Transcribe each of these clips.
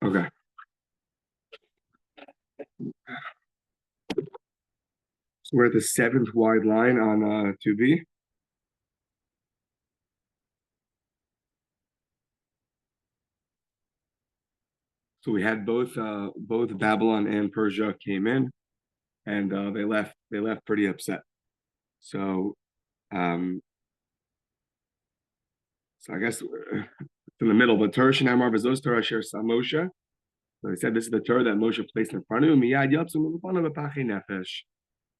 Okay. So we're at the seventh wide line on 2b. So we had both Babylon and Persia came in, and they left pretty upset. So so I guess it's in the middle. But Torah Shinamar V'zos Torah Asher Sa Moshe. So he said this is the Torah that Moshe placed in front of him. Miyad Yatzum L'Panav B'Pachei Nefesh.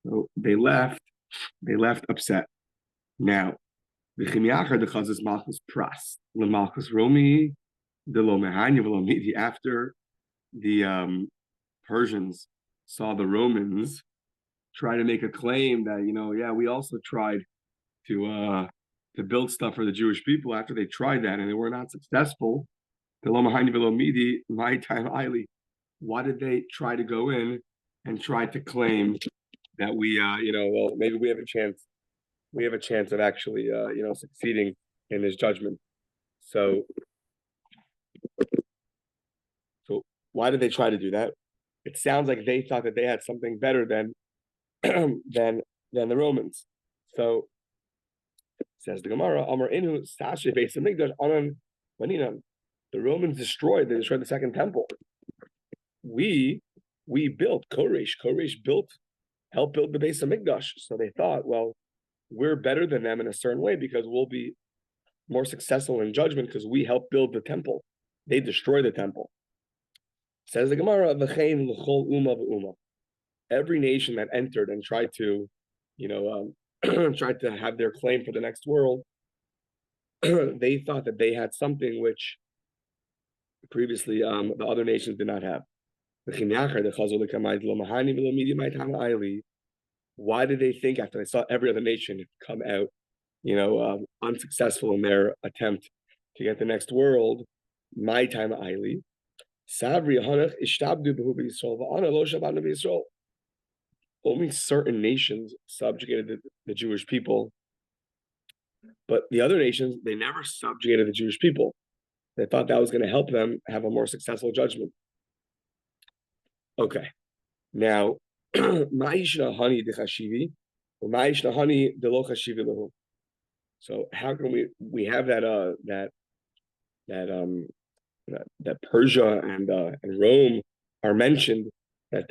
So they left upset. Now the Chimiachar the Chazas Malchus Pras L'Malchus Romi the Lo Mehanya V'Lo Midi. After the Persians saw the Romans try to make a claim that we also tried to build stuff for the Jewish people. After they tried that and they were not successful, the Lo Mehanya V'Lo Midi, my time Eili. Why did they try to go in and try to claim that we maybe we have a chance of actually succeeding in this judgment? So why did they try to do that? It sounds like they thought that they had something better than than the Romans. So says the Gemara, Amar Inu Sashe Beis Hamikdash Anan Maninan. The Romans destroyed the second temple. We built Koresh helped build the Beis Hamikdash. So they thought, well, we're better than them in a certain way because we'll be more successful in judgment because we helped build the temple. They destroyed the temple. Says the Gemara, V'chein l'chol uma v'uma. Every nation that entered and tried to, tried to have their claim for the next world, they thought that they had something which previously the other nations did not have. Why did they think after they saw every other nation come out, unsuccessful in their attempt to get the next world? My time Aili. Only certain nations subjugated the Jewish people, but the other nations, they never subjugated the Jewish people. They thought that was going to help them have a more successful judgment. Okay, now, so how can we have that Persia and Rome are mentioned, that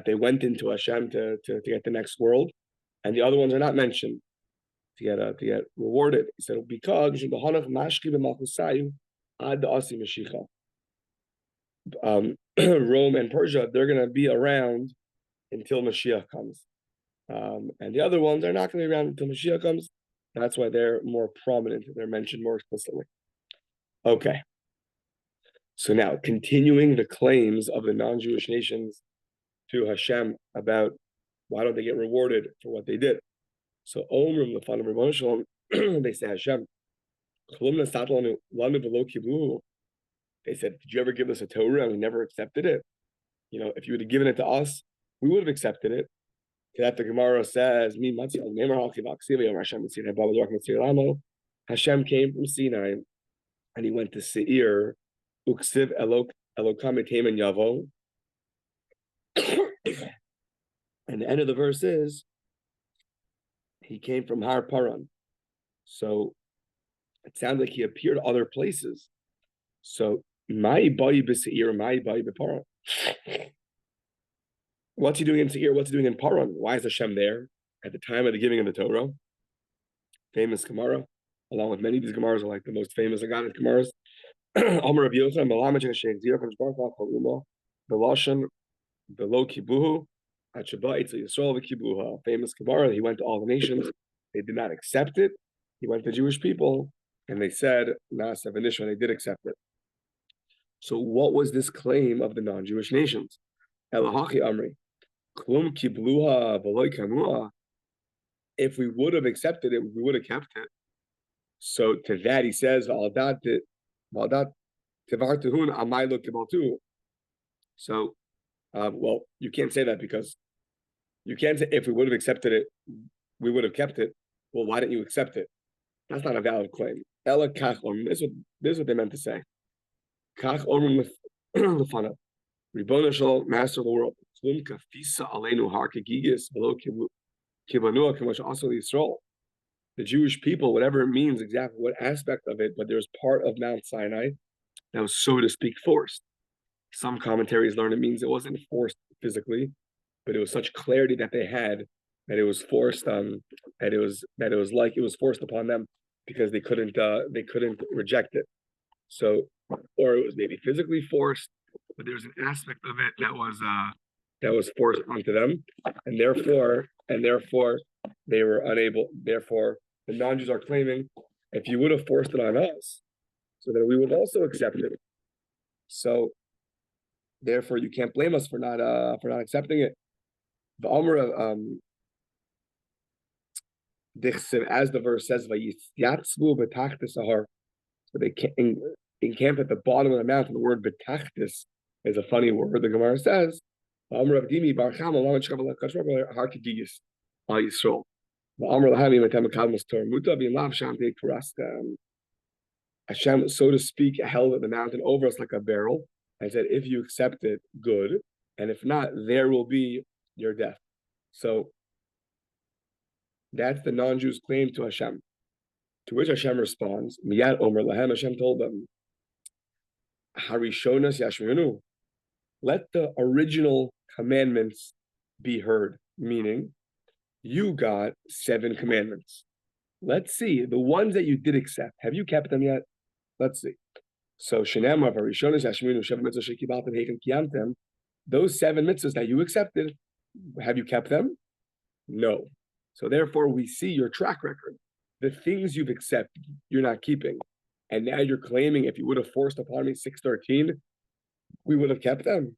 they went into Hashem to get the next world, and the other ones are not mentioned to get rewarded. He said because Rome and Persia, they're going to be around until Mashiach comes, and the other ones are not going to be around until Mashiach comes. That's why they're more prominent. They're mentioned more explicitly. Okay. So now, continuing the claims of the non-Jewish nations to Hashem about why don't they get rewarded for what they did. So Omrim, the fun of Rabbanu Shalom, they say, Hashem, they said, did you ever give us a Torah and we never accepted it? If you would have given it to us, we would have accepted it. That the Gemara says, Hashem came from Sinai and he went to Seir. Uksiv Elokam Etemen Yavo. And the end of the verse is he came from Har Paran. So it sounds like he appeared other places. So my boy b'Seir, my boy b'Paran. What's he doing in Seir? What's he doing in Paran? Why is Hashem there at the time of the giving of the Torah? Famous Gemara, along with many of these Gemaras are like the most famous Agadic Gemaras. Amar Rabbi Yochanan Melamed Shekashei Zira Kadosh Baruch Hu Chaluma Belashon Belo Kibuhu Achaba Eitzel Yisrael V'Kibuha. Famous Gemara. He went to all the nations. They did not accept it. He went to Jewish people, and they said Na'aseh V'Nishma. They did accept it. So, what was this claim of the non-Jewish nations? Elahachi Amri Klum Kibluha V'Loi Kanua. If we would have accepted it, we would have kept it. So to that he says, so, well, you can't say that because you can't say if we would have accepted it, we would have kept it. Well, why didn't you accept it? That's not a valid claim. This is what they meant to say. Lefana. Ribono Shel, Master of the world. Tlum kafisa aleinu har kegigis below kibanua k'mosh also Yisrael. The Jewish people, whatever it means, exactly what aspect of it, but there's part of Mount Sinai that was, so to speak, forced. Some commentaries learn it means it wasn't forced physically, but it was such clarity that they had that it was forced that it was like it was forced upon them because they couldn't reject it. So, or it was maybe physically forced, but there's an aspect of it that was forced onto them, and therefore they were unable. Therefore, the non-Jews are claiming, if you would have forced it on us, so that we would also accept it. So, therefore, you can't blame us for not accepting it. The Amr as the verse says, so they encamp at the bottom of the mountain. The word betachtis is a funny word. The Gemara says, Hashem, so to speak, held the mountain over us like a barrel and said, if you accept it, good, and if not, there will be your death. So that's the non-Jews' claim to Hashem. To which Hashem responds, Miyad Omer Lahem, Hashem told them, Harishonas Yashminu, let the original commandments be heard, meaning you got 7 commandments. Let's see, the ones that you did accept, have you kept them yet? Let's see. So Shenema Harishonas Yashminu Shev Mitzvah Shekibaltem Heichen Kiyantem, those 7 mitzvahs that you accepted, have you kept them? No. So therefore, we see your track record. The things you've accepted, you're not keeping. And now you're claiming if you would have forced upon me 613, we would have kept them.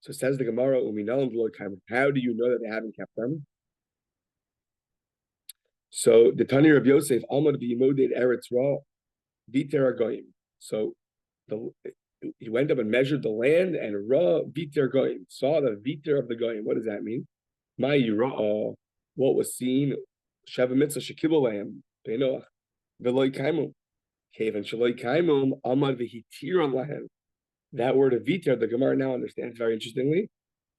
So says the Gemara, how do you know that they haven't kept them? So the Tani of Yosef, Amad v'yimoded eretz ra, viter agoyim. So he went up and measured the land, and ra viter goyim, saw the viter of the goyim. What does that mean? My yira'ah, what was seen, Sheva mitzvah shekibul lahem, beinoach, v'loi kaimum. Kevan shaloi kaimum, amad v'hitiron lahem. That word of viter, the Gemara now understands very interestingly.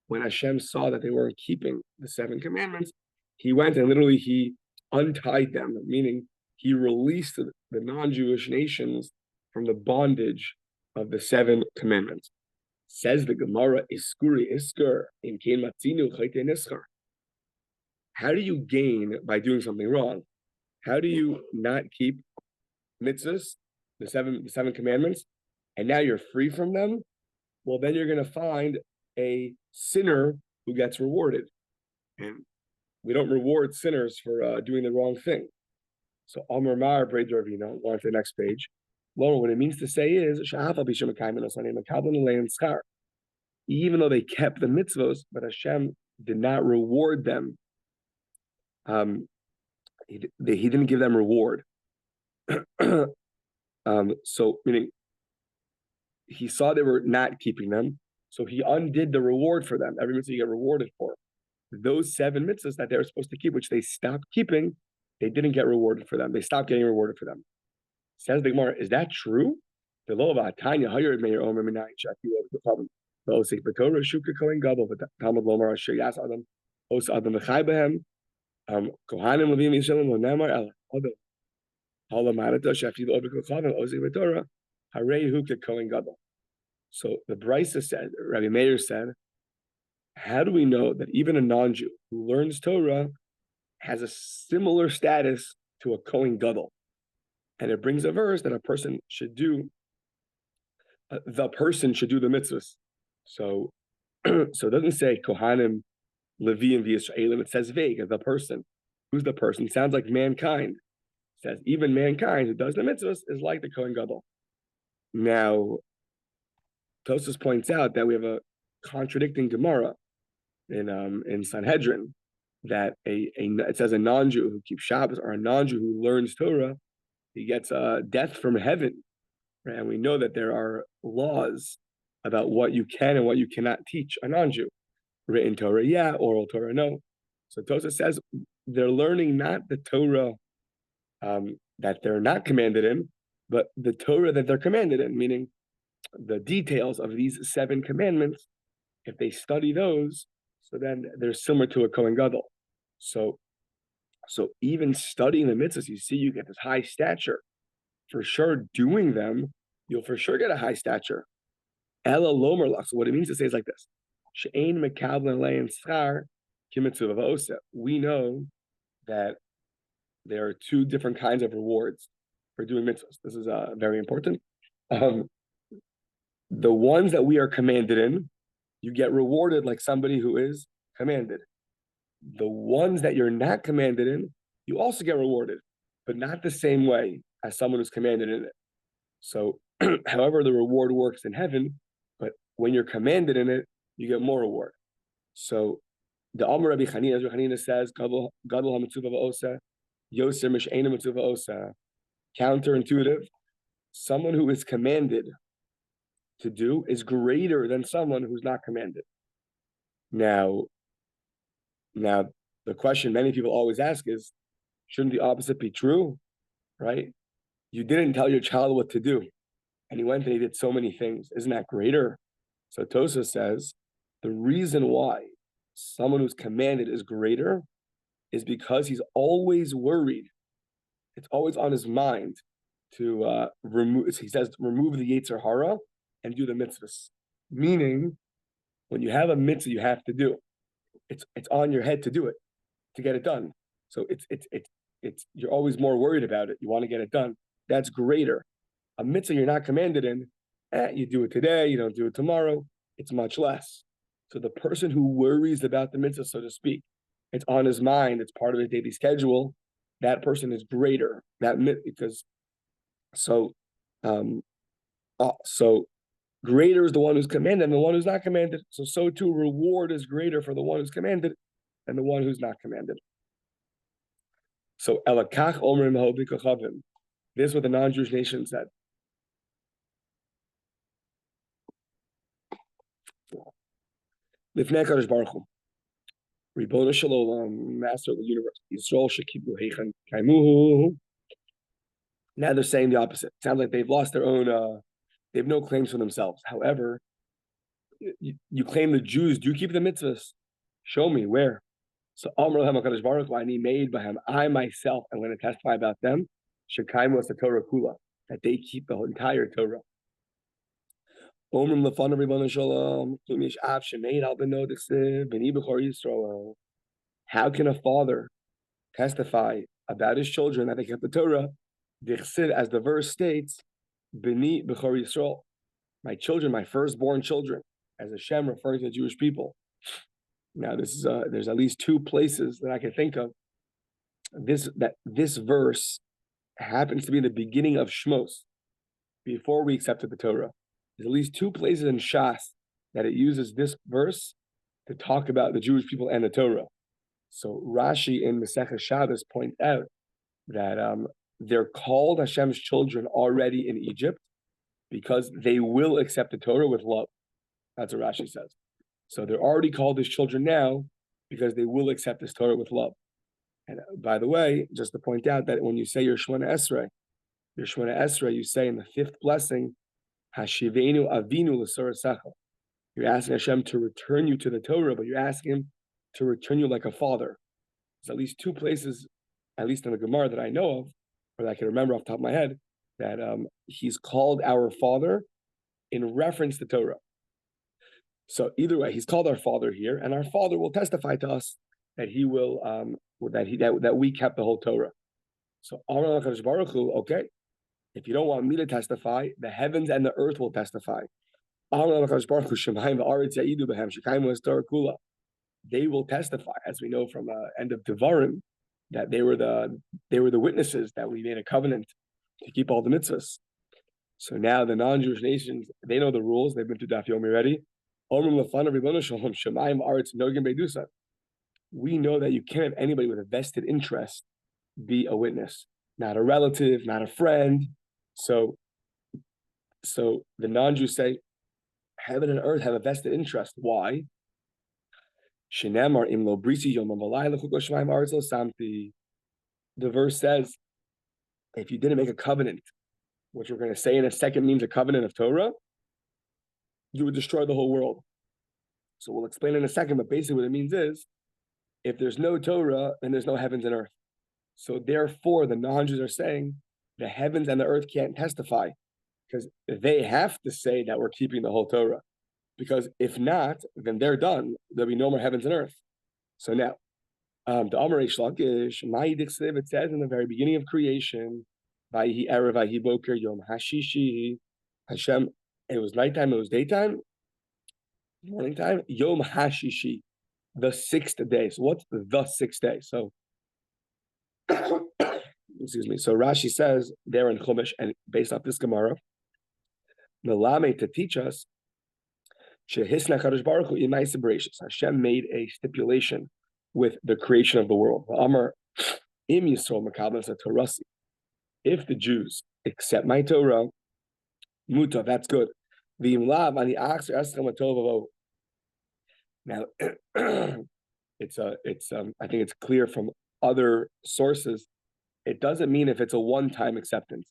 When Hashem saw that they weren't keeping the 7 commandments, he went and literally he untied them, meaning he released the non-Jewish nations from the bondage of the 7 commandments. Says the Gemara, Iskuri Isker, in Kain Matzinu Chayte Niskar. How do you gain by doing something wrong? How do you not keep mitzvahs, the seven commandments, and now you're free from them? Well, then you're going to find a sinner who gets rewarded. And we don't reward sinners for doing the wrong thing. So Amar Mar Breder Ravina, on to the next page. Laura, what it means to say is, even though they kept the mitzvos, but Hashem did not reward them. He didn't give them reward. So meaning he saw they were not keeping them, so he undid the reward for them. Every mitzvah you get rewarded for. Those 7 mitzvahs that they were supposed to keep, which they stopped keeping, they didn't get rewarded for them. They stopped getting rewarded for them. Says the Gemara, is that true? The law of Tanya hired me your own the problem. The Torah Shuka Kohen Gadol, but Talmud Lomar Asher Yas Adam, Os Adam V'chai Behem, Kohanim Levim Yisraelim Lonemar El Adam, Halamarata Shafi Obik Kohanim Ozik V'Torah, Harei Huka Kohen Gadol. So the Brisa said, Rabbi Meir said, how do we know that even a non-Jew who learns Torah has a similar status to a Kohen Gadol? And it brings a verse that a person should do. The person should do the mitzvahs. So it doesn't say Kohanim, Leviim, V'Yisraelim. It says vague, the person. Who's the person? It sounds like mankind. It says even mankind who does the mitzvahs is like the Kohen Gadol. Now, Tosfos points out that we have a contradicting Gemara in Sanhedrin that it says a non-Jew who keeps Shabbos or a non-Jew who learns Torah, he gets death from heaven. Right? And we know that there are laws about what you can and what you cannot teach a non-Jew. Written Torah, yeah. Oral Torah, no. So Tosfos says they're learning not the Torah that they're not commanded in, but the Torah that they're commanded in, meaning the details of these 7 commandments, if they study those, so then they're similar to a Kohen Gadol. So even studying the mitzvahs, you see, you get this high stature. For sure, doing them, you'll for sure get a high stature. Ela lomer lach. So what it means to say is like this: She'ein mekablen lein schar kimitzuv v'osa. We know that there are 2 different kinds of rewards for doing mitzvahs. This is very important. The ones that we are commanded in, you get rewarded like somebody who is commanded. The ones that you're not commanded in, you also get rewarded, but not the same way as someone who's commanded in it. So, however, the reward works in heaven, but when you're commanded in it, you get more reward. So, the Amar Rabbi Chanina says, "Gadol hamitzuva v'osa, yoser mish'ena mitzuva osa." Counterintuitive. Someone who is commanded to do is greater than someone who's not commanded. Now, the question many people always ask is, shouldn't the opposite be true, right? You didn't tell your child what to do, and he went and he did so many things. Isn't that greater? So Tosa says, the reason why someone who's commanded is greater is because he's always worried. It's always on his mind to remove, he says, remove the Yetzer Hara and do the mitzvahs. Meaning, when you have a mitzvah you have to do, it's on your head to do it, to get it done. So it's you're always more worried about it. You want to get it done. That's greater. A mitzvah you're not commanded in, you do it today, you don't do it tomorrow. It's much less. So the person who worries about the mitzvah, so to speak, it's on his mind, it's part of his daily schedule, that person is greater. So greater is the one who's commanded and the one who's not commanded. So too, reward is greater for the one who's commanded than the one who's not commanded. So elakach omrim hobi kachavim. This is what the non-Jewish nation said. Lifnei Kadosh Baruch Hu, Ribono Shel Olam, Master of the universe, Yisrael shekibu heichen kaimuhu. Now they're saying the opposite. It sounds like they've lost their own. They have no claims for themselves. However, you claim the Jews do keep the mitzvahs. Show me where. So Amar Lahem HaKadosh Baruch Hu, Ani made by him. I myself am going to testify about them. Shekaimu was the Torah kula, that they keep the entire Torah. Omrim lefanav Ribono Shel Olam, Kim yesh av shemeid al beno dichsev b'ni b'chor Yisrael. How can a father testify about his children that they kept the Torah? Dichsev, as the verse states, b'ni b'chor Yisrael, my children, my firstborn children, as Hashem referring to the Jewish people. Now, this is there's at least 2 places that I can think of. This verse happens to be the beginning of Shmos, before we accepted the Torah. There's at least 2 places in Shas that it uses this verse to talk about the Jewish people and the Torah. So Rashi in Masechah Shabbos points out that they're called Hashem's children already in Egypt because they will accept the Torah with love. That's what Rashi says. So they're already called his children now because they will accept this Torah with love. And by the way, just to point out that when you say your Shemona Esrei, you say in the 5th blessing, Hashivenu Avinu l'Sorasecha. You're asking Hashem to return you to the Torah, but you're asking him to return you like a father. There's at least 2 places, at least in the Gemara that I know of, or that I can remember off the top of my head, that he's called our father in reference to Torah. So either way, he's called our father here, and our father will testify to us that he will that we kept the whole Torah. So Amar HaKadosh Baruch Hu, okay, if you don't want me to testify, the heavens and the earth will testify. Amar HaKadosh Baruch Hu, Shemayim v'aretz ya'idu b'hem shekaimu es Torah kula. They will testify, as we know from end of Devarim, that they were the witnesses that we made a covenant to keep all the mitzvahs. So now the non-Jewish nations, they know the rules. They've been to Daf Yomi already. We know that you can't have anybody with a vested interest be a witness, not a relative, not a friend. So the non-Jews say, heaven and earth have a vested interest. Why? The verse says, if you didn't make a covenant, which we're going to say in a second means a covenant of Torah, you would destroy the whole world. So we'll explain in a second, but basically what it means is, if there's no Torah, then there's no heavens and earth. So therefore, the non-Jews are saying the heavens and the earth can't testify because they have to say that we're keeping the whole Torah. Because if not, then they're done. There'll be no more heavens and earth. So now, the Amar Shlakish, it says in the very beginning of creation, Vayhi Erev, Vayhi Boker, Yom Hashishi, Hashem, it was nighttime, it was daytime, morning time, Yom Hashishi, the sixth day. So what's the sixth day? So, excuse me. So Rashi says there in Chumash, and based off this Gemara, Melame to teach us, Shehisna Kadosh Baruch Hu Imai Sebracious. Hashem made a stipulation with the creation of the world. Amar Im Yisrael Makabel Torasi. If the Jews accept my Torah, Muta, that's good. V'im lav ani achzer eschem atov. Now, it's I think it's clear from other sources. It doesn't mean if it's a one-time acceptance.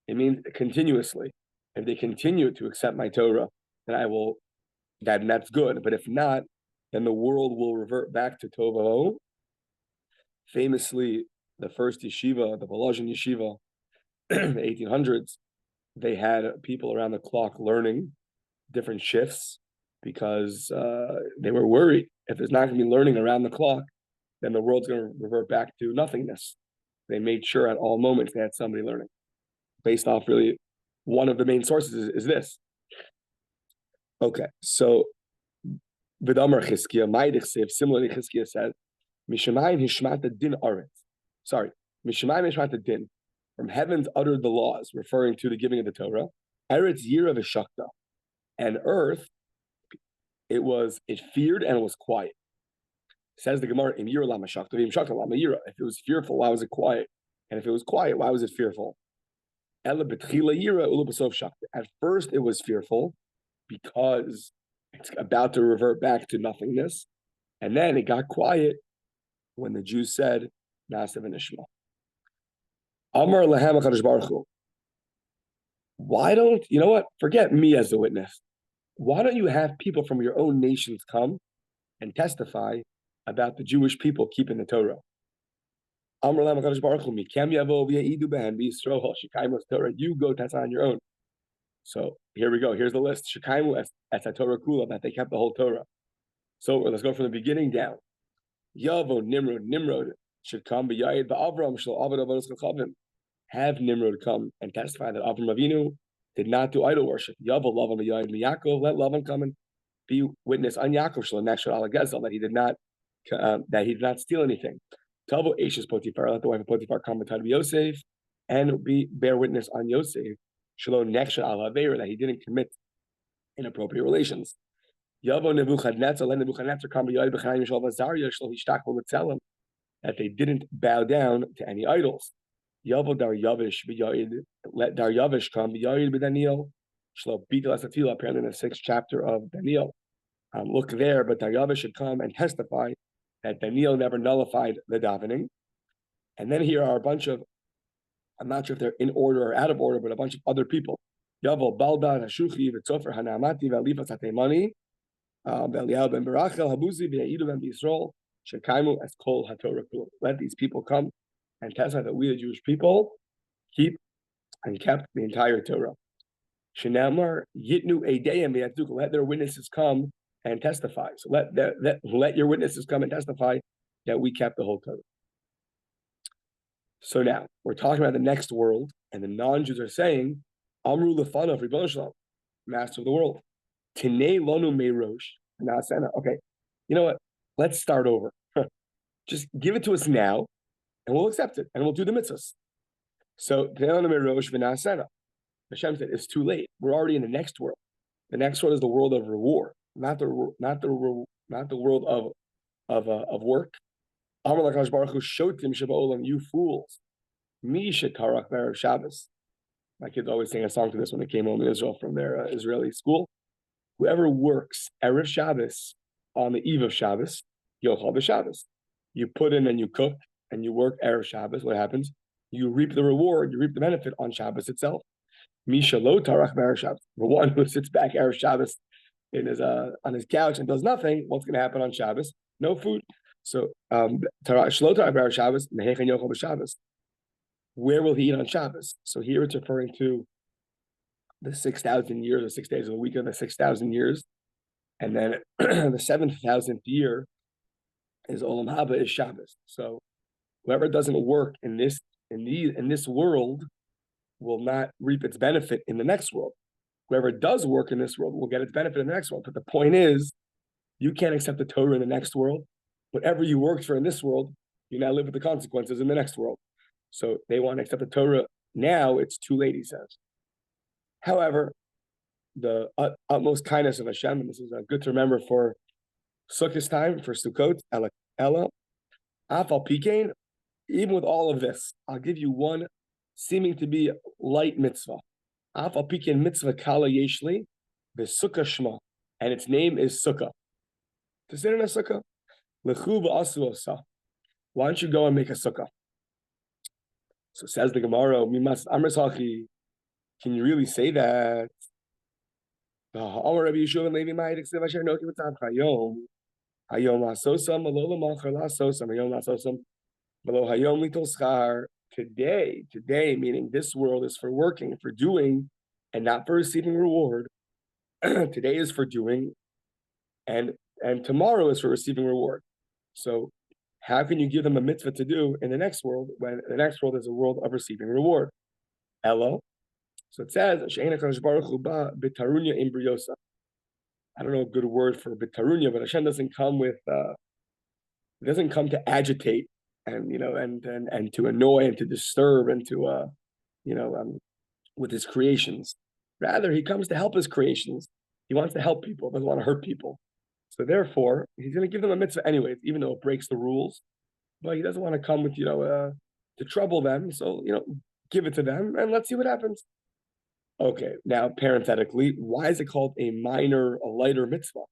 It means continuously. If they continue to accept my Torah, then I will. That's good. But if not, then the world will revert back to Tovah. Famously, the first yeshiva, the Volozhin yeshiva, the 1800s, they had people around the clock learning different shifts because they were worried if there's not going to be learning around the clock, then the world's going to revert back to nothingness. They made sure at all moments they had somebody learning. Based off really one of the main sources is this. Okay, so Vidamar Chizkiah, Ma'idich similarly Chizkiah said, Mishamayim Hishmata Din Aretz. Sorry, Mishamayim Hishmata Din. From heavens uttered the laws, referring to the giving of the Torah. Eretz Yira V'Shakta. And earth, it feared and it was quiet. Says the Gemara, Im Yira Lama Shakta, V'Im Shakta Lama Yira. If it was fearful, why was it quiet? And if it was quiet, why was it fearful? Ela B'Tchila Yira Ula B'Sof Shakta. At first, it was fearful because it's about to revert back to nothingness. And then it got quiet when the Jews said, Na'aseh v'nishma. Amar lahem HaKadosh Baruch Hu. Why don't, you know what? Forget me as the witness. Why don't you have people from your own nations come and testify about the Jewish people keeping the Torah? Amar lahem HaKadosh Baruch Hu. Mikem yavo v'ya'idu b'hem b'Yisrael shekaimu Torah. You go test on your own. So here we go. Here's the list. Shekaimu as Torah kula, that they kept the whole Torah. So let's go from the beginning down. Yavo Nimrod should come b'yayid ba'Avram shel avodah avodas chachavim. Have Nimrod come and testify that Avram Avinu did not do idol worship. Yavo Lavan b'yayid miyakov. Let Lavan come and be witness on Yaakov shel neshel ala gezel, that he did not steal anything. Tavo Eishes Potifar. Let the wife of Potifar come and Yosef and bear witness on Yosef shelo neshel ala aveira, that he didn't commit inappropriate relations. Yavo Nebuchadnezzar, let Nebuchadnezzar come b'yayid b'chanayim shel Vazaria shelo hishtakol l'tzelem, that they didn't bow down to any idols. Yavo Daryavish b'yayid, let Daryavish come b'yayid b'Daniel shelo bitul asatila. Apparently in the 6th chapter of Daniel. Look there, but Daryavish should come and testify that Daniel never nullified the davening. And then here are a bunch of, I'm not sure if they're in order or out of order, but a bunch of other people. Yavo Baldad Hashuchi v'Tzofer Hanamati v'Alifas Hatemani v'Eliyahu ben Barachel Habuzi v'Ya'idu ben B'Yisrael Shekaimu as Kol HaTorah Kula. Let these people come and testify that we, the Jewish people, keep and kept the entire Torah. Shenamar Yitnu Eideyim v'Yatzuk. Let their witnesses come and testify. So let your witnesses come and testify that we kept the whole Torah. So now we're talking about the next world, and the non-Jews are saying, Amru Lefanav Ribono Shalom, Master of the world. Tinei Lonu Meirosh Nasena. Okay, you know what? Let's start over. Just give it to us now, and we'll accept it, and we'll do the mitzvahs. So Tinei Lonu Meirosh V'Nasena. Hashem said it's too late. We're already in the next world. The next world is the world of reward, not the world of work. Amar Lakadosh Baruch Hu Shotim Shaba'olam, you fools. Mi Shetarach Erev Shabbos. My kids always sing a song to this when they came home in Israel from their Israeli school. Whoever works Erev Shabbos on the eve of Shabbos, Yochal b'Shabbos. You put in and you cook and you work Erev Shabbos. What happens? You reap the reward, you reap the benefit on Shabbos itself. Mi Shelo Tarach Erev Shabbos. The one who sits back Erev Shabbos in his on his couch and does nothing, what's going to happen on Shabbos? No food. So Shlo Tarah Bar Shabbos, Mehechan Yochel B'Shabbos. Where will he eat on Shabbos? So here it's referring to the 6,000 years, or 6 days of the week of the 6,000 years, and then the 7,000th year is Olam Haba, is Shabbos. So whoever doesn't work in this world will not reap its benefit in the next world. Whoever does work in this world will get its benefit in the next world. But the point is, you can't accept the Torah in the next world. Whatever you worked for in this world, you now live with the consequences in the next world. So they want to accept the Torah now. It's too late, he says. However, the utmost kindness of Hashem, and this is good to remember for Sukkot time, for Sukkot, Ella, Afal Pikein, even with all of this, I'll give you one seeming to be light mitzvah. Afal Pikein mitzvah kala yeshli, the Sukkah Shema, and its name is Sukkah. To sit in a Sukkah, lechu ba'asu osa. Why don't you go and make a Sukkah? So says the Gemara, Mimas Amr Sachi, can you really say that? Rabbi Yeshua Levi Ma'id Extiv Asher Noti V'Tzav Hayom Lasosam Malo L'Machar Lasosam Hayom Lasosam Malo Hayom Litol Schar. Today, meaning this world is for working, for doing, and not for receiving reward. Today is for doing, and tomorrow is for receiving reward. So how can you give them a mitzvah to do in the next world when the next world is a world of receiving reward? Elo. So it says, I don't know a good word for bitarunya, but Hashem doesn't come with, it doesn't come to agitate and and to annoy and to disturb and to with his creations. Rather, he comes to help his creations. He wants to help people, doesn't want to hurt people. So therefore, he's going to give them a mitzvah anyways, even though it breaks the rules. But he doesn't want to come with to trouble them. So give it to them and let's see what happens. Okay, now parenthetically, why is it called a lighter mitzvah?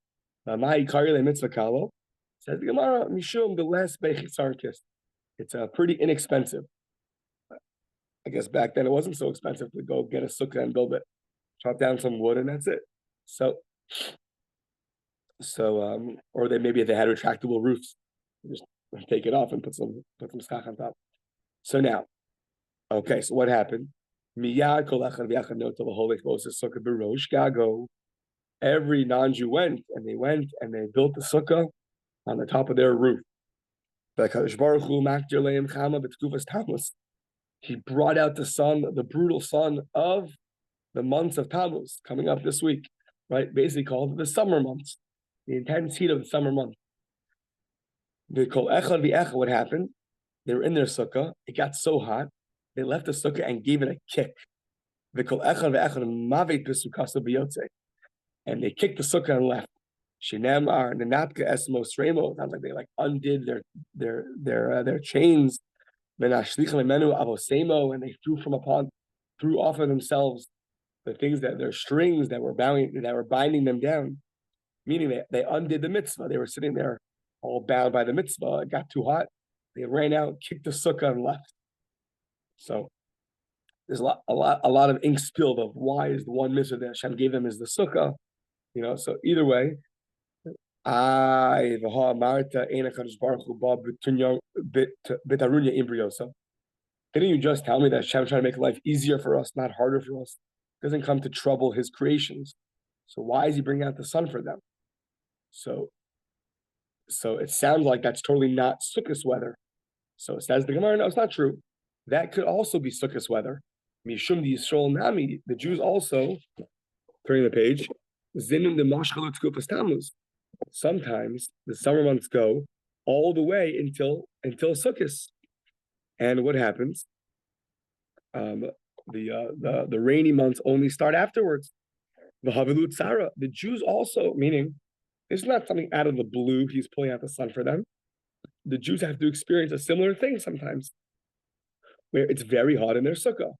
Mitzvah kalo says the Gemara, mishum the less bechisarkis. It's pretty inexpensive. I guess back then it wasn't so expensive to go get a sukkah and build it, chop down some wood and that's it. So or maybe they had retractable roofs, just take it off and put some schach on top. So now, okay, so what happened? Every non-Jew went and they built the sukkah on the top of their roof. He brought out the sun, the brutal sun of the months of Tammuz coming up this week, right? Basically called the summer months, the intense heat of the summer month. What happened? They were in their sukkah. It got so hot, they left the sukkah and gave it a kick. And they kicked the sukkah and left. Sounds like they undid their chains. And they threw off of themselves the things that their strings that were binding them down. Meaning they undid the mitzvah. They were sitting there all bound by the mitzvah. It got too hot. They ran out, kicked the sukkah, and left. So there's a lot of ink spilled of why is the one mitzvah that Hashem gave them is the sukkah. So either way, didn't you just tell me that Hashem trying to make life easier for us, not harder for us? It doesn't come to trouble his creations. So why is he bringing out the sun for them? So it sounds like that's totally not Sukkot weather. So it says the Gemara, no, it's not true. That could also be Sukkot weather. Mishum di Yisrael Nami, the Jews also, turning the page, Zinin de Mashchalut Tkupas Tammuz. Sometimes the summer months go all the way until Sukkot. And what happens? The rainy months only start afterwards. The Jews also, meaning it's not something out of the blue, he's pulling out the sun for them. The Jews have to experience a similar thing sometimes, where it's very hot in their sukkah.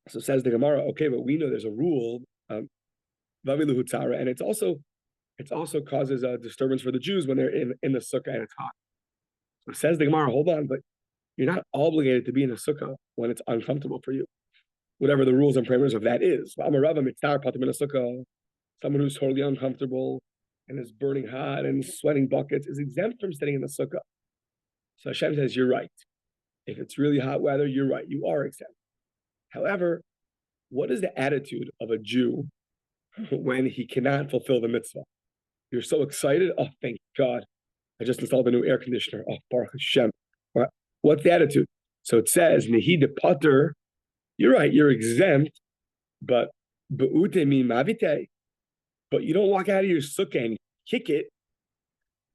So says the Gemara, okay, but we know there's a rule, and it also causes a disturbance for the Jews when they're in the sukkah and it's hot. So says the Gemara, hold on, but you're not obligated to be in the sukkah when it's uncomfortable for you, whatever the rules and parameters of that is. someone who's totally uncomfortable and is burning hot and sweating buckets is exempt from sitting in the sukkah. So Hashem says, you're right. If it's really hot weather, you're right. You are exempt. However, what is the attitude of a Jew when he cannot fulfill the mitzvah? You're so excited. Oh, thank God. I just installed a new air conditioner. Oh, Baruch Hashem. What's the attitude? So it says, Nehi de Potter, you're right, you're exempt, but be'ute mi mavite. But you don't walk out of your sukkah and kick it.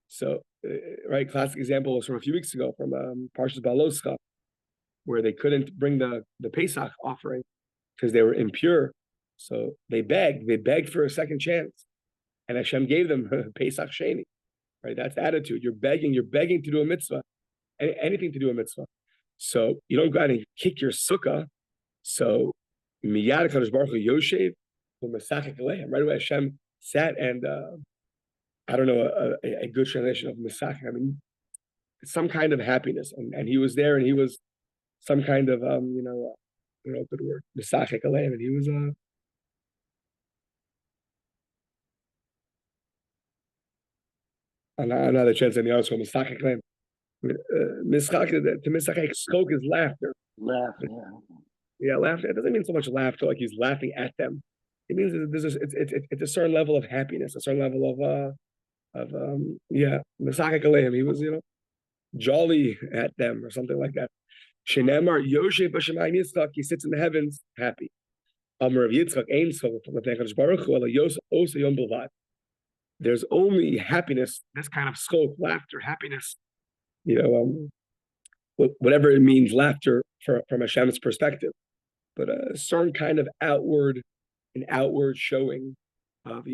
So, right, classic example was from a few weeks ago from Parshas Baloscha, where they couldn't bring the Pesach offering because they were impure. So they begged for a second chance. And Hashem gave them Pesach Sheni. Right? That's the attitude. You're begging to do a mitzvah, anything to do a mitzvah. So you don't go out and kick your sukkah. So Miyad HaKadosh Baruch Hu Yoshev U'Mesachek Alehem. Right away Hashem sat and I don't know a good translation of Mesachek. I mean, some kind of happiness, and he was there, and he was some kind of I don't know a good word, Mesachek Alehem, and he was another translation the article Mesachek Alehem. To Mesachek Skok is laughter. Laughter, yeah, laughter. It doesn't mean so much laughter like he's laughing at them. It means it's a certain level of happiness, a certain level of Mesachek Alehem. He was jolly at them or something like that. Shenemar Yoshev B'Shamayim Yitzchak, he sits in the heavens happy. Amar of Yitzchak Ein So L'Pnei Baruch Hu Ela Yos Osa Yom B'Lvad. There's only happiness, this kind of scope, laughter, happiness. Whatever it means, laughter from Hashem's perspective, but a certain kind of outward showing of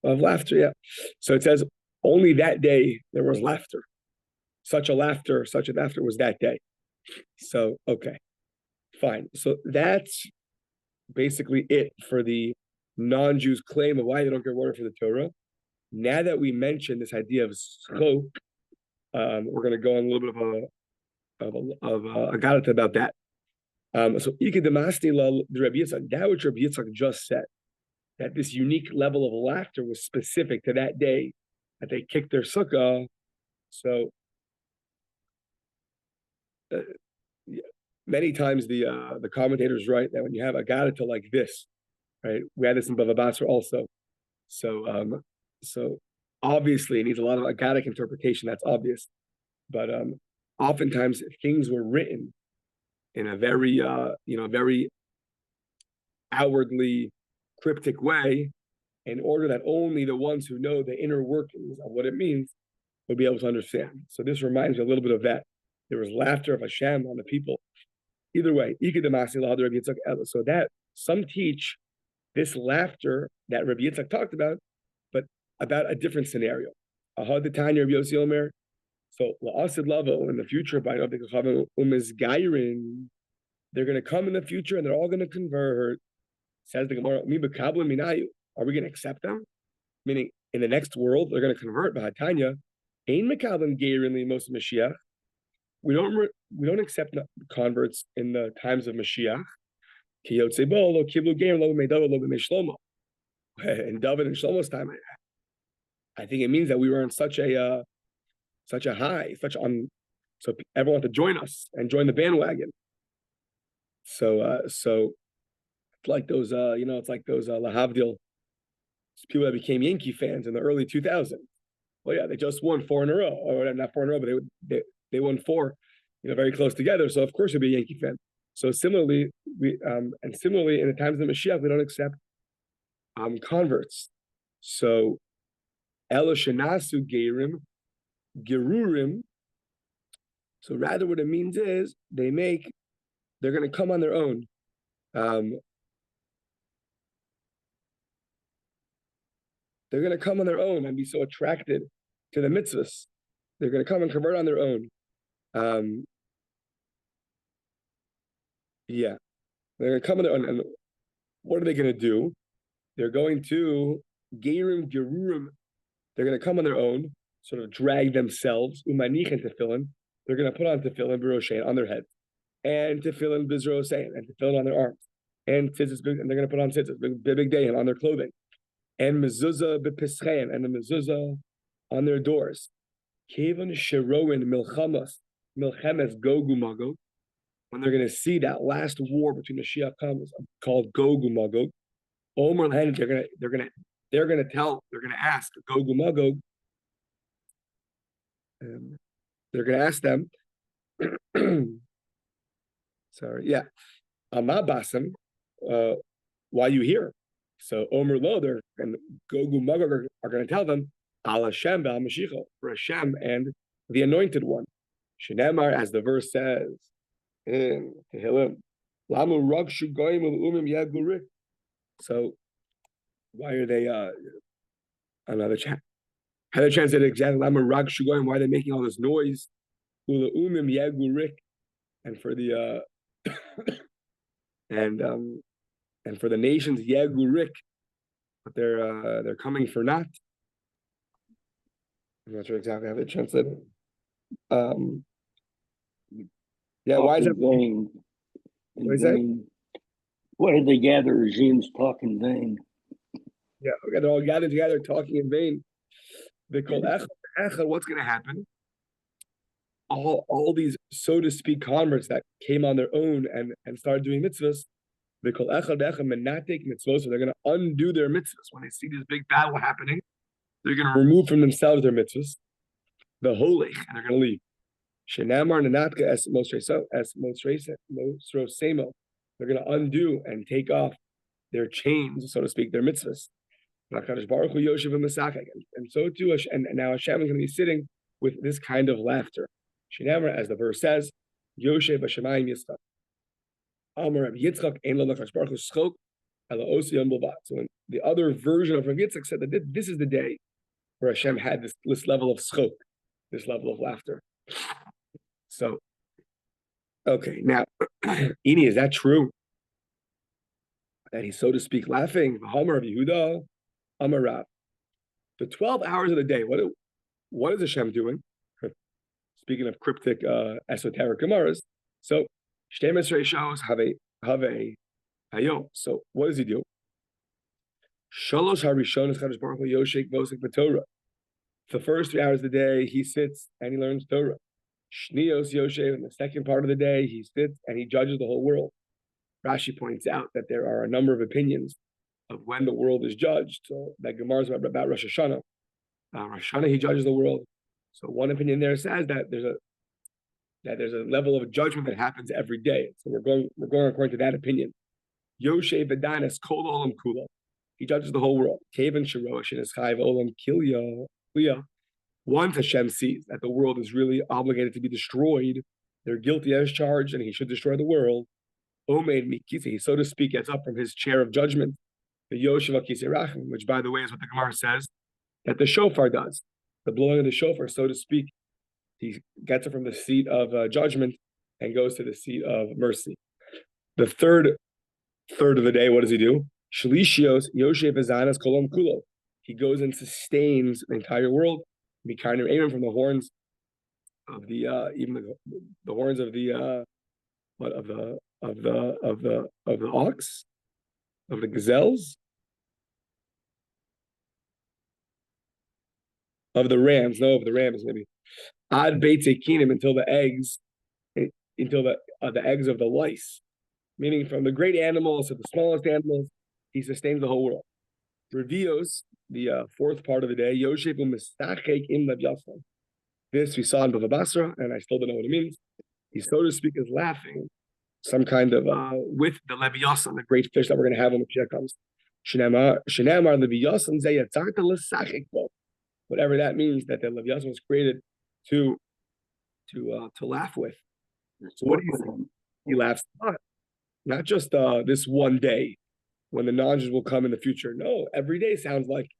laughter. Yeah. So it says only that day there was laughter. Such a laughter was that day. So okay, fine. So that's basically it for the non-Jews' claim of why they don't get water for the Torah. Now that we mentioned this idea of schok, we're going to go on a little bit of a gadata about that. So that which Rabbi Yitzchak just said, that this unique level of laughter was specific to that day that they kicked their sukkah. So many times the commentators write that when you have a gadata like this, right? We had this in Bava Basra also. So obviously it needs a lot of agadic interpretation. That's obvious, but oftentimes things were written in a very very outwardly cryptic way, in order that only the ones who know the inner workings of what it means would be able to understand. So this reminds me a little bit of that. There was laughter of Hashem on the people. Either way, so that some teach this laughter that Rabbi Yitzchak talked about, but about a different scenario. So la'asid lavo in the future, they're going to come in the future and they're all going to convert. Says the Gemara, are we going to accept them? Meaning, in the next world, they're going to convert. We don't accept converts in the times of Mashiach. In David and Shlomo's time, I think it means that we were in such a high, so everyone to join us and join the bandwagon. So it's like those, Lahavdil people that became Yankee fans in the early 2000s. Well, yeah, they just won 4 in a row, or not 4 in a row, but they won 4, very close together. So of course you'll be a Yankee fan. So similarly, in the times of Mashiach, we don't accept converts. So Ela shenasu gerurim. So rather, what it means is they're going to come on their own. They're going to come on their own and be so attracted to the mitzvahs. They're going to come and convert on their own. They're going to come on their own. And what are they going to do? They're going to gerurim. They're going to come on their own, sort of drag themselves. Umanich and tefillin. They're going to put on tefillin b'roshein on their head, and tefillin b'zrosein, and tefillin on their arms. and tzitzis, and they're going to put on tzitzis, big day, on their clothing, and mezuzah b'pischein, and the mezuzah on their doors. Kevon sheroin milchemes gogu magog, when they're going to see that last war between the Shia comes called Gogu Magog. Omer Lahen, they're going to ask Gogu Magog. They're going to ask them. Sorry, yeah, Amad Basem, why are you here? So Omer Lo, and Gogu Magog are going to tell them Al Hashem Ba'al Mashiach, for Hashem and the Anointed One. Shenemar, as the verse says in Tehillim, Lamu Ragshu Goyim Umim Yagurik. So why are they? Another chat. How they translate it exactly? Lamu Ragshu Goyim. Why are they making all this noise? Ula Umim Yagurik, and for the and for the nations Yagurik, but they're coming for naught. I'm not sure exactly how they translate it. Yeah, why is that vain? What is that? Why did they gather regimes talk in vain? Yeah, okay, they're all gathered together talking in vain. They call Echad. What's going to happen? All these, so to speak, converts that came on their own and started doing mitzvahs, they call Echad menatek mitzvahs. So they're going to undo their mitzvahs when they see this big battle happening. They're going to remove from themselves their mitzvahs, the holech, and they're going to leave. Shenamar nenatka es mosrosemo. They're going to undo and take off their chains, so to speak, their mitzvahs. And so too, and now Hashem is going to be sitting with this kind of laughter. Shenamar, as the verse says, Yoshev Hashemayim Yitzchak. Amar Rabbi Yitzchak ein lo lakadosh baruch hu schok ela osi yom b'lvad. So the other version of Rabbi Yitzchak said that this is the day where Hashem had this level of schok, this level of laughter. So, okay, now, Ini, is that true? That he's, so to speak, laughing? V'hamar of Yehuda, Amarav. The 12 hours of the day, what is Hashem doing? Speaking of cryptic, esoteric gemaras, so, Shtei Esrei shows have a hayom. So, what does he do? Shalosh harishon Chadash Baruch Hu yoshek vosek b'Torah. The first 3 hours of the day, he sits and he learns Torah. Shnios Yoshev, in the second part of the day, he sits and he judges the whole world. Rashi points out that there are a number of opinions of when the world is judged. So that Gemara is about Rosh Hashanah. Rosh Hashanah, he judges the world. So one opinion there says that there's a level of judgment that happens every day. So we're going according to that opinion. Yoshev B'danas Kol Olam Kula. He judges the whole world. Kavan Sharosh in his Chayv Olam Kilya. Once Hashem sees that the world is really obligated to be destroyed, they're guilty as charged, and he should destroy the world. Omeid Mikisa, he, so to speak, gets up from his chair of judgment, the Yoshev Kisei Rachim, which, by the way, is what the Gemara says that the shofar does. The blowing of the shofar, so to speak, he gets up from the seat of judgment and goes to the seat of mercy. The third of the day, what does he do? Shlishios Yoshev Azanas Kolom Kulo. He goes and sustains the entire world. Mikar Aaron, from the horns of the the horns of the ox, of the gazelles, of the rams. No, of the rams maybe. Ad Beit Zekinim, until the eggs of the lice, meaning from the great animals to the smallest animals, he sustains the whole world. Revios, the fourth part of the day, Yoshev Mistachek in Lev Yasam. This we saw in Bava Basra, and I still don't know what it means. He, so to speak, is laughing, some kind of with the Lev Yasam, the great fish that we're going to have when the Mashiach comes. Shenamar Lev Yasam Zeyatzarta L'Sachek Bo. Whatever that means, that the Lev Yasam was created to laugh with. So what do you think? He laughs a lot, not just this one day, when the non-Jews will come in the future. No, every day sounds like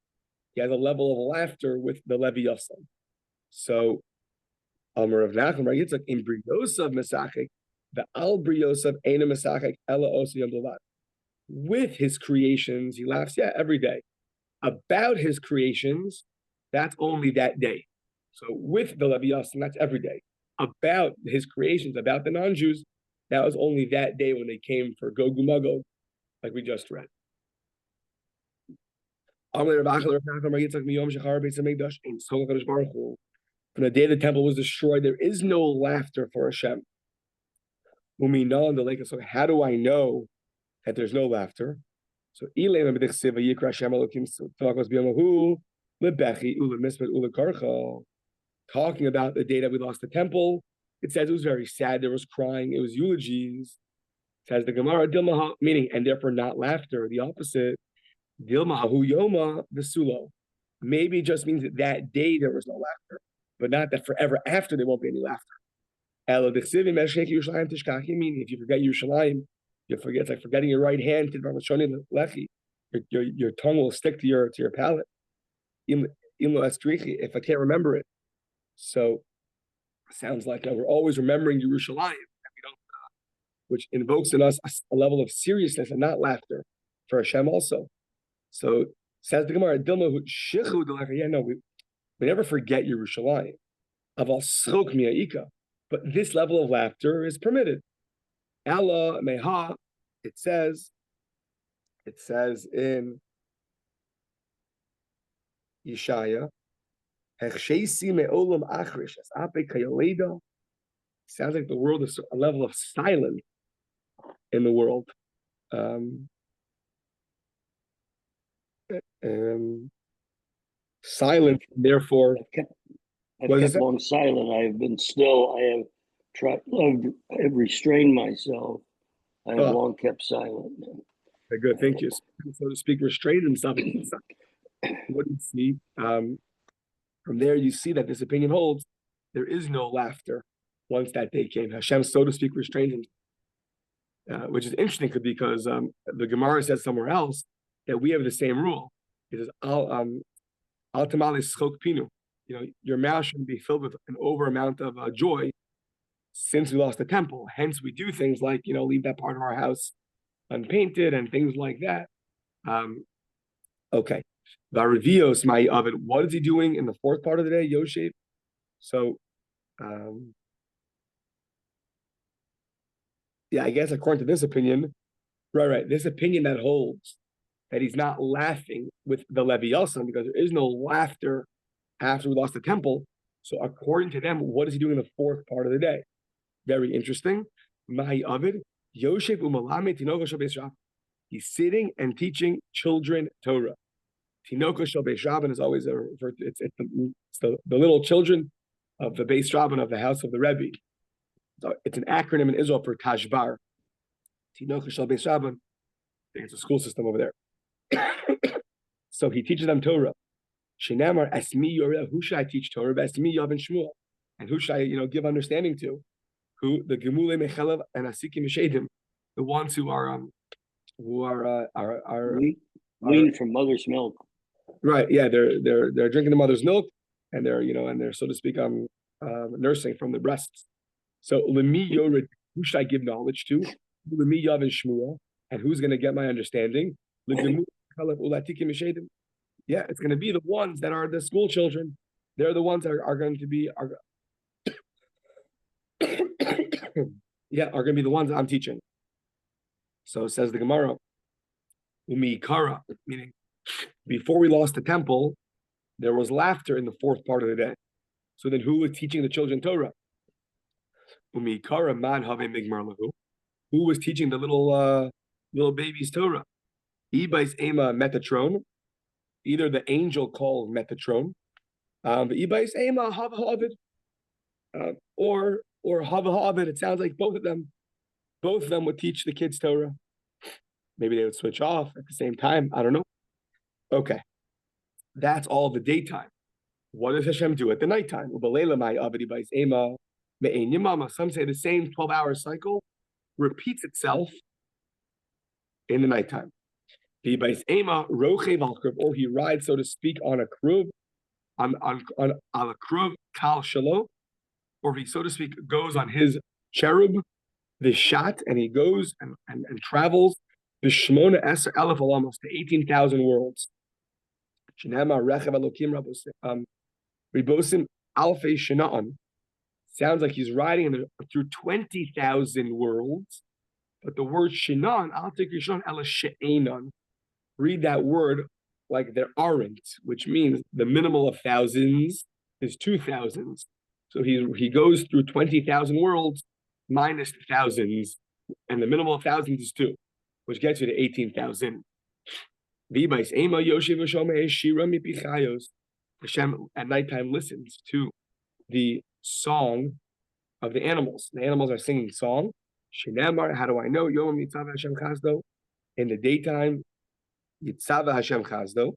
he has a level of laughter with the Levi Yosam. So, Amar of Nachum, right? It's like in Briosav Mesachik, the Al Briosav Eina Mesachik Ella Osiyam Blavat. With his creations, he laughs, every day. About his creations, that's only that day. So with the Levi Yosam, that's every day. About his creations, about the non-Jews, that was only that day when they came for Gogu Magog like we just read. From the day the temple was destroyed, there is no laughter for Hashem. So how do I know that there's no laughter? So talking about the day that we lost the temple, it says it was very sad. There was crying. It was eulogies. It says the Gemara, Dilmaha, meaning, and therefore not laughter, the opposite. Dilmahu Yoma Vesulo. Maybe it just means that day there was no laughter, but not that forever after there won't be any laughter. Meaning, if you forget Yerushalayim, you forget, it's like forgetting your right hand. Your tongue will stick to your palate. If I can't remember it, so it sounds like we're always remembering Yerushalayim, which invokes in us a level of seriousness and not laughter for Hashem also. So says the Gemara, yeah, no, we never forget Yerushalayim. But this level of laughter is permitted. Allah meha, it says in Yeshaya, sounds like the world is a level of silence in the world. Silent, therefore. I've kept long silent. I have been still. I have tried. I have restrained myself. I have long kept silent. Very good, thank you. So to speak, restrain himself. What do you see? From there, you see that this opinion holds. There is no laughter once that day came. Hashem, so to speak, restrained him, which is interesting because the Gemara says somewhere else that we have the same rule. It says, "Al tamali schok pinu." Your mouth shouldn't be filled with an over amount of joy, since we lost the temple. Hence, we do things like leave that part of our house unpainted and things like that. Okay. Varivios my oven. What is he doing in the fourth part of the day, Yoshev? So, I guess according to this opinion, right, this opinion that holds that he's not laughing with the Leviathan because there is no laughter after we lost the temple. So according to them, what is he doing in the fourth part of the day? Very interesting. Mahi Avid, Yoshev Umalame Tinoko Shal Beis Rabban. He's sitting and teaching children Torah. Tinoko Shal Beis Rabban is always it's the little children of the Beis Rabban, of the house of the Rebbe. So it's an acronym in Israel for Tashbar. Tinoko Shal Beis Rabban. I think it's a school system over there. So he teaches them Torah. Shinamar Asmi Yoreh. Who should I teach Torah? Asmi Yav and Shmuel. And who should I give understanding to? Who? The Gemule Mechelev and Asikim Mishedim, the ones who are weaned from mother's milk. Right. Yeah. They're drinking the mother's milk, and they're so to speak nursing from the breasts. So Lemi Yored. Who should I give knowledge to? Lemi Yav and Shmuel. And who's going to get my understanding? Yeah, it's going to be the ones that are the school children. They're the ones that are going to be are going to be the ones that I'm teaching. So says the Gemara, Umikara, meaning before we lost the temple, there was laughter in the fourth part of the day. So then who was teaching the children Torah? Umikara man have migmarlahu. Who was teaching the little babies Torah? Ibais ema metatron. Either the angel called Metatron, Ibais ema hava ha'avid, or hava ha'avid. It sounds like both of them would teach the kids Torah. Maybe they would switch off at the same time. I don't know. Okay, that's all the daytime. What does Hashem do at the nighttime? Some say the same 12-hour cycle repeats itself in the nighttime. Or he rides, so to speak, on a kruv, on a kruv kal shalo, or he, so to speak, goes on his cherub, the shat, and he goes and travels the shmona eser elef alamos to 18,000 worlds. Ribosim alfei shena'an. Sounds like he's riding through 20,000 worlds. But the word shinan, I'll take Rishon ela she'enon. Read that word like there aren't, which means the minimal of thousands is 2,000. So he goes through 20,000 worlds minus the thousands, and the minimal of thousands is 2, which gets you to 18,000. Hashem at nighttime listens to the song of the animals. The animals are singing song. Shinamar, how do I know? Yomi Avodah Hashem Chazdo. In the daytime, Yitzava Hashem Chazdo.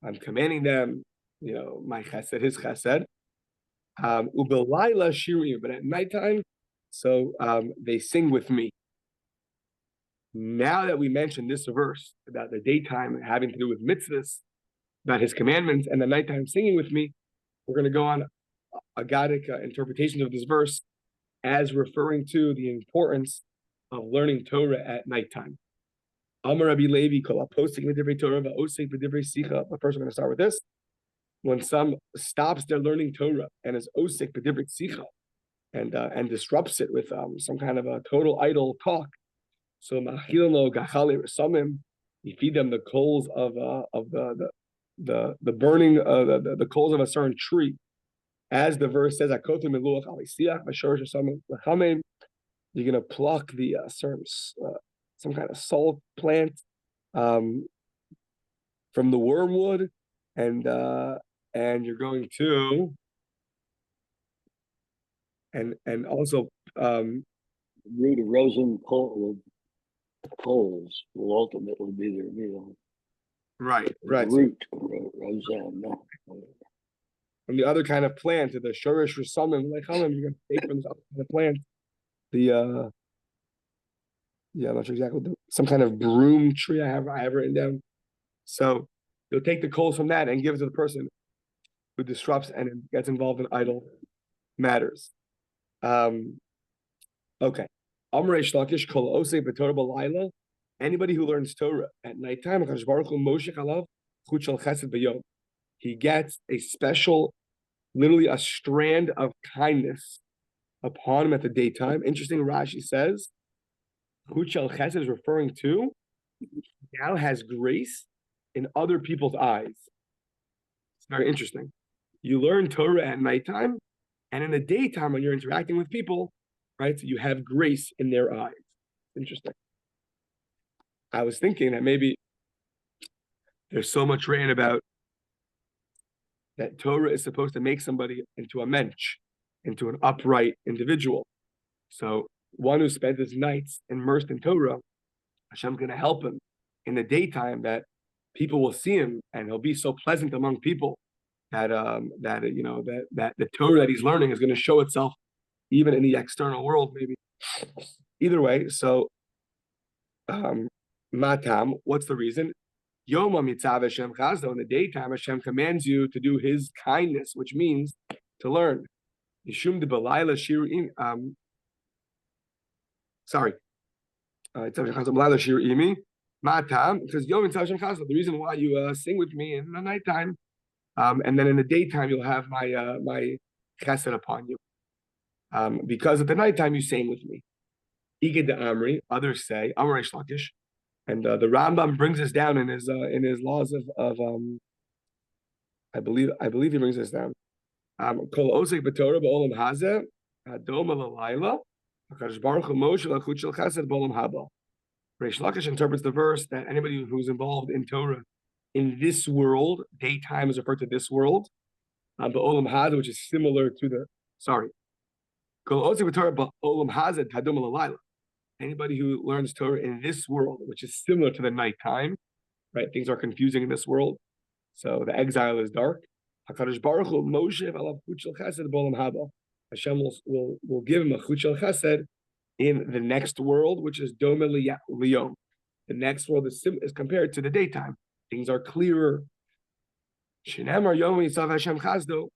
I'm commanding them, my chesed, his chesed. Ubelayla shirim, but at nighttime, so they sing with me. Now that we mentioned this verse about the daytime having to do with mitzvahs, about his commandments, and the nighttime singing with me, we're going to go on Agadic interpretations of this verse as referring to the importance of learning Torah at nighttime. Amar Rabbi Levi, kol posting b'divrei Torah va'osek b'divrei sicha. But first, we're going to start with this. When some stops their learning Torah and is osek b'divrei sicha and disrupts it with some kind of a total idle talk, so ma'achilno gachali resamim, you feed them the coals of the burning the coals of a certain tree, as the verse says, "Akotim meluach alisiach v'shorish resamim lechamim." You're going to pluck the certain some kind of salt plant from the wormwood, and you're going to and also root of rosin coals will ultimately be their meal. Right. Root, rosin. From the other kind of plant, the shorish resamim lechamim, you're going to take from the plant I'm not sure exactly some kind of broom tree I have written down. So you'll take the coals from that and give it to the person who disrupts and gets involved in idle matters. Okay. Anybody who learns Torah at nighttime, he gets a special, literally a strand of kindness upon him at the daytime. Interesting, Rashi says, Huchel Chesed is referring to now has grace in other people's eyes. It's very interesting. You learn Torah at nighttime, and in the daytime, when you're interacting with people, right, so you have grace in their eyes. Interesting. I was thinking that maybe there's so much written about that Torah is supposed to make somebody into a mensch, into an upright individual. So one who spent his nights immersed in Torah, Hashem's going to help him in the daytime that people will see him and he'll be so pleasant among people that that the Torah that he's learning is going to show itself even in the external world, maybe. Either way, so matam, what's the reason? Yom Mitzav Hashem Chazdo, in the daytime, Hashem commands you to do His kindness, which means to learn. Yishum de Balayla Shirim. Sorry. Matam, because Yom Mitzav Hashem Chazdo, the reason why you sing with me in the nighttime, and then in the daytime you'll have my chesed upon you. Because at the nighttime you sing with me. Iged de Amri, others say Amar Lakish. And the Rambam brings this down in his laws of I believe he brings this down. Kol osek b'Torah b'olam hazeh hadoma l'layla hakadosh baruch hu moshe l'chut shel chesed b'olam haba. Reish Lakish interprets the verse that anybody who's involved in Torah in this world, daytime is referred to this world, b'olam hazeh, which is similar to the Kol osek b'Torah b'olam hazeh hadoma l'layla. Anybody who learns Torah in this world, which is similar to the nighttime, right? Things are confusing in this world. So the exile is dark. HaKadosh Baruch Hu Moshe alav chut shel chesed b'olam haba. Hashem will give him a chut shel chesed in the next world, which is dome liyom. The next world is compared to the daytime. Things are clearer. Shenamar Yomi Avodah Hashem Chazdo.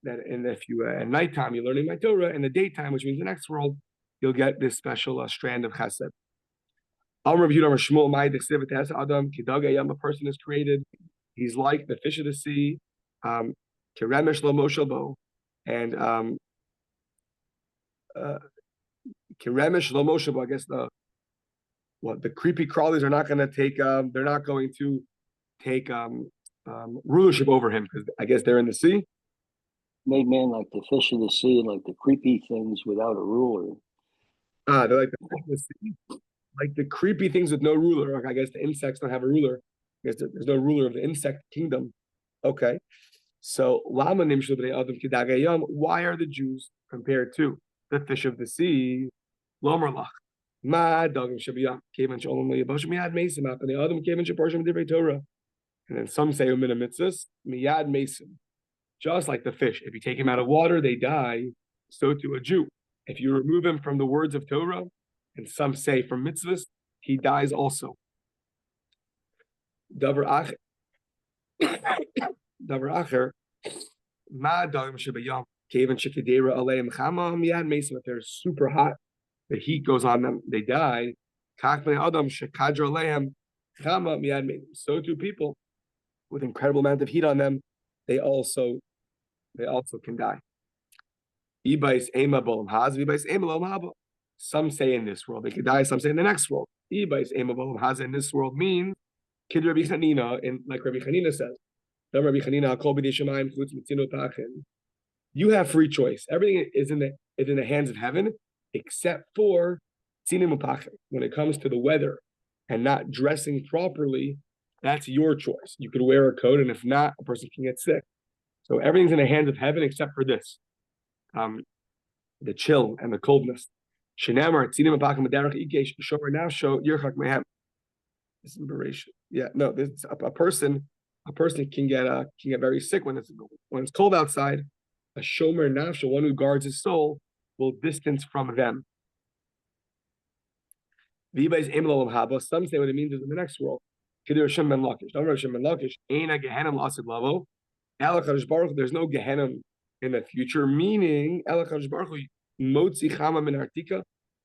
That and if you at nighttime you're learning my Torah, in the daytime, which means the next world, you'll get this special strand of chesed. A person is created. He's like the fish of the sea, and Kiremesh Lo Moshe Bo. I guess what the creepy crawlies are not going to take. They're not going to take rulership over him because I guess they're in the sea. Made man like the fish of the sea and like the creepy things without a ruler. They're like the fish of the sea, like the creepy things with no ruler. Like, I guess the insects don't have a ruler. I guess there's no ruler of the insect kingdom. Okay, so why are the Jews compared to the fish of the sea? Lomerlach. Ma dogim shabiyah kevan shalom le'yabosh miyad mesim up and the other kevan shaporshim divrei Torah. And then some say umina mitzvahs miyad mesim. Just like the fish, if you take him out of water, they die. So to a Jew, if you remove him from the words of Torah, and some say from mitzvahs, he dies also. Davar acher, ma dagim shebayam kevan shekadera aleim chama miyad mesim. If they're super hot, the heat goes on them, they die. Kakmei adam shekadra aleim chama miyad mesim. So too people with incredible amount of heat on them, they also can die. Some say in this world they could die, some say in the next world. In this world means Kid Rabbi Chanina, and like Rabbi Chanina says, you have free choice. Everything is in the hands of heaven, except for when it comes to the weather and not dressing properly. That's your choice. You could wear a coat, and if not, a person can get sick. So everything's in the hands of heaven except for this, the chill and the coldness. Yeah, no, this a person can get very sick when it's cold outside. A shomer nafsho, one who guards his soul, will distance from them. Some say what it means is in the next world. There's no Gehenna in the future, meaning he'll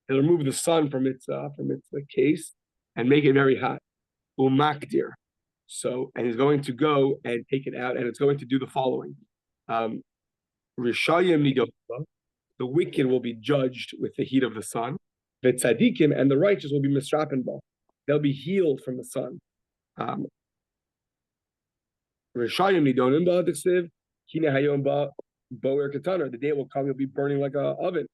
remove the sun from its case and make it very hot. Umakdir. So, and he's going to go and take it out, and it's going to do the following. Rishayim nidotah, the wicked will be judged with the heat of the sun. The tzaddikim and the righteous will be misrapenba. They'll be healed from the sun. Rishayim nidonim ba'adiksiv, kine hayom boer katana. The day will come, you'll be burning like an oven.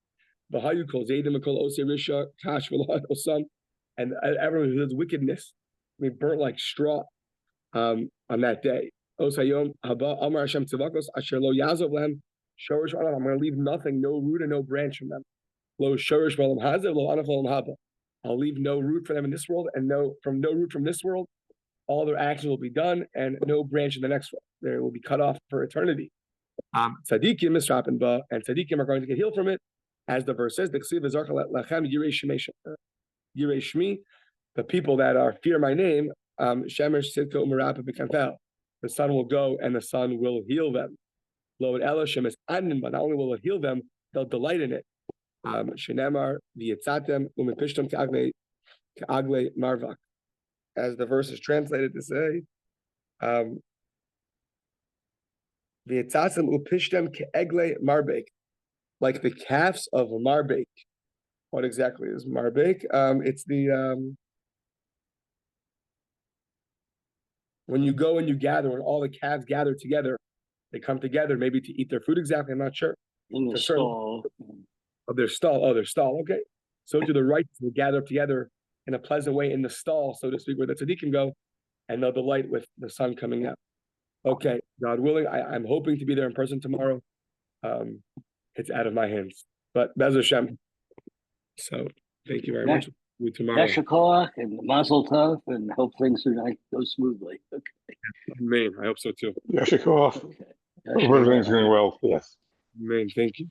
V'hayu kol zaydim kol osei risha kash v'lad osan, and everyone who does wickedness will be burnt like straw on that day. Osayom haba amar Hashem tzavakos asher lo yazov lehem shorish v'alam. I'm going to leave nothing, no root and no branch from them. Lo shorish v'alam hazev lo anaf v'alam haba. I'll leave no root for them in this world, and no root from this world. All their actions will be done, and no branch in the next world. They will be cut off for eternity. Tzadikim is ba, and tzadikim are going to get healed from it, as the verse says. The people that are fear my name, shemesh sidko umarapa b'kanfel. The sun will go, and the sun will heal them. Lo ela shemes anin, but not only will it heal them, they'll delight in it. Shenemar v'yetzatem umepishtam ka'agle marvak. As the verse is translated to say, like the calves of Marbek. What exactly is Marbek? It's the when you go and you gather, when all the calves gather together, they come together maybe to eat their food. Exactly, I'm not sure. In the stall. Of their stall. Oh, their stall. Okay. So to the righteous will gather together in a pleasant way in the stall, so to speak, where the tzaddik can go, and they'll delight with the sun coming out. Okay, God willing, I'm hoping to be there in person tomorrow. It's out of my hands, but Bez Hashem. So thank you very much. Tomorrow. Yashakah and Mazel Tov, and hope things go smoothly. Okay. Amen. I hope so too. Yashakah. Okay. Everything's going well. Yes. Amen. Thank you.